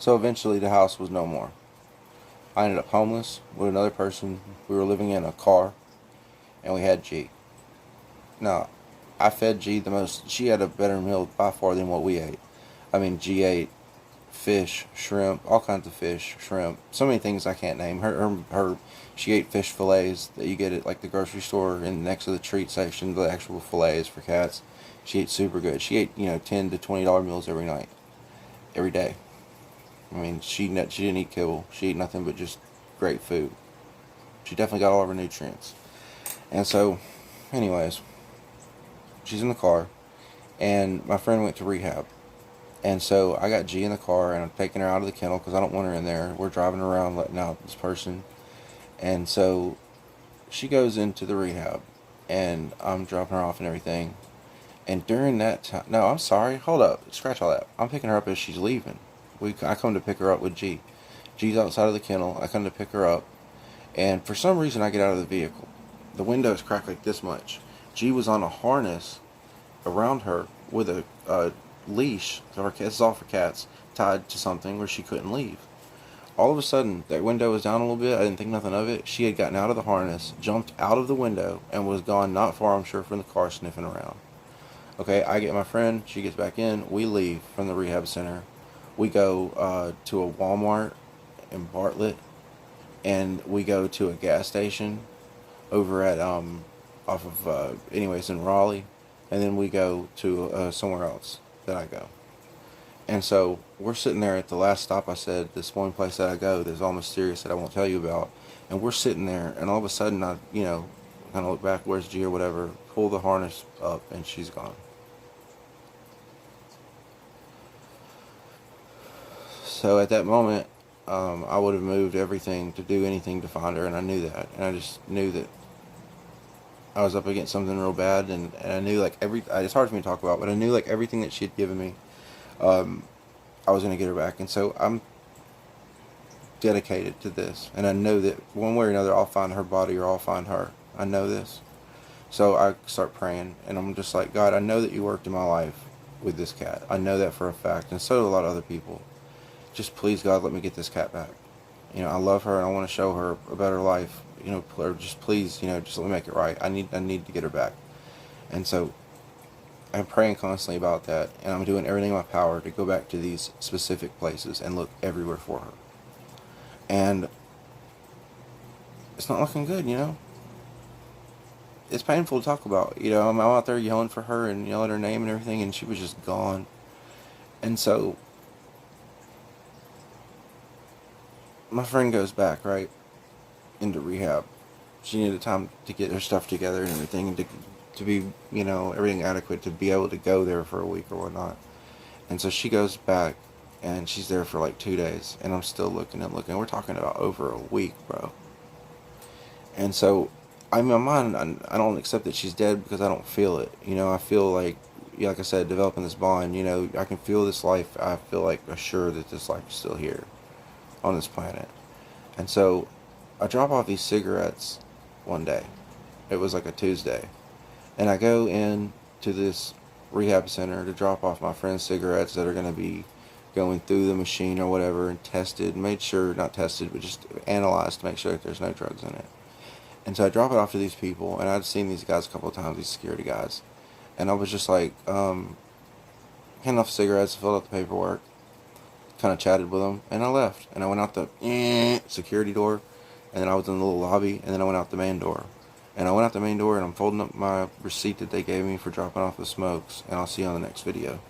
So eventually the house was no more. I ended up homeless with another person. We were living in a car, and we had G. Now, I fed G the most. She had a better meal by far than what we ate. I mean, G ate fish, shrimp, all kinds of fish, shrimp, so many things I can't name. She ate fish fillets that you get at like the grocery store and next to the treat section, the actual fillets for cats. She ate super good. She ate $10 to $20 meals every night, every day. I mean, she didn't eat kibble. She ate nothing but just great food. She definitely got all of her nutrients. And so, anyways, she's in the car, and my friend went to rehab. And so I got G in the car, and I'm taking her out of the kennel because I don't want her in there. We're driving around letting out this person. And so she goes into the rehab, and I'm dropping her off and everything. And during that time, no, I'm sorry, hold up, scratch all that. I'm picking her up as she's leaving. I come to pick her up with G. G's outside of the kennel. I come to pick her up, and for some reason I get out of the vehicle. The window is cracked like this much. G was on a harness around her with a leash. So this is all for cats, tied to something where she couldn't leave. All of a sudden, that window was down a little bit. I didn't think nothing of it. She had gotten out of the harness, jumped out of the window, and was gone not far, I'm sure, from the car sniffing around. Okay, I get my friend. She gets back in. We leave from the rehab center. We go to a Walmart in Bartlett, and we go to a gas station over at off of anyways in Raleigh, and then we go to somewhere else that I go. And so we're sitting there at the last stop. I said, this one place that I go that's all mysterious that I won't tell you about. And we're sitting there, and all of a sudden I kind of look back, where's G or whatever, pull the harness up, and she's gone. So at that moment, I would have moved everything to do anything to find her, and I knew that. And I just knew that I was up against something real bad, and I knew like it's hard for me to talk about, but I knew like everything that she had given me, I was going to get her back. And so I'm dedicated to this, and I know that one way or another I'll find her body or I'll find her. I know this. So I start praying, and I'm just like, God, I know that you worked in my life with this cat. I know that for a fact, and so do a lot of other people. Just please, God, let me get this cat back. I love her, and I want to show her a better life. Or just please, just let me make it right. I need to get her back. And so I'm praying constantly about that, and I'm doing everything in my power to go back to these specific places and look everywhere for her. And it's not looking good, It's painful to talk about. I'm out there yelling for her and yelling her name and everything, and she was just gone. And so my friend goes back, right, into rehab. She needed time to get her stuff together and everything, and to be, everything adequate to be able to go there for a week or whatnot. And so she goes back, and she's there for like 2 days, and I'm still looking and looking. We're talking about over a week, bro. And so, in my mind, I don't accept that she's dead because I don't feel it. I feel like I said, developing this bond, I can feel this life. I feel like assured that this life is still here on this planet. And so I drop off these cigarettes one day. It was like a Tuesday. And I go in to this rehab center to drop off my friend's cigarettes that are going to be going through the machine or whatever and tested, made sure, not tested, but just analyzed to make sure that there's no drugs in it. And so I drop it off to these people, and I'd seen these guys a couple of times, these security guys. And I was just like, handing off cigarettes, filled out the paperwork, kind of chatted with them, and I left. And I went out the security door, and then I was in the little lobby, and then I went out the main door. And I went out the main door, and I'm folding up my receipt that they gave me for dropping off the smokes, and I'll see you on the next video.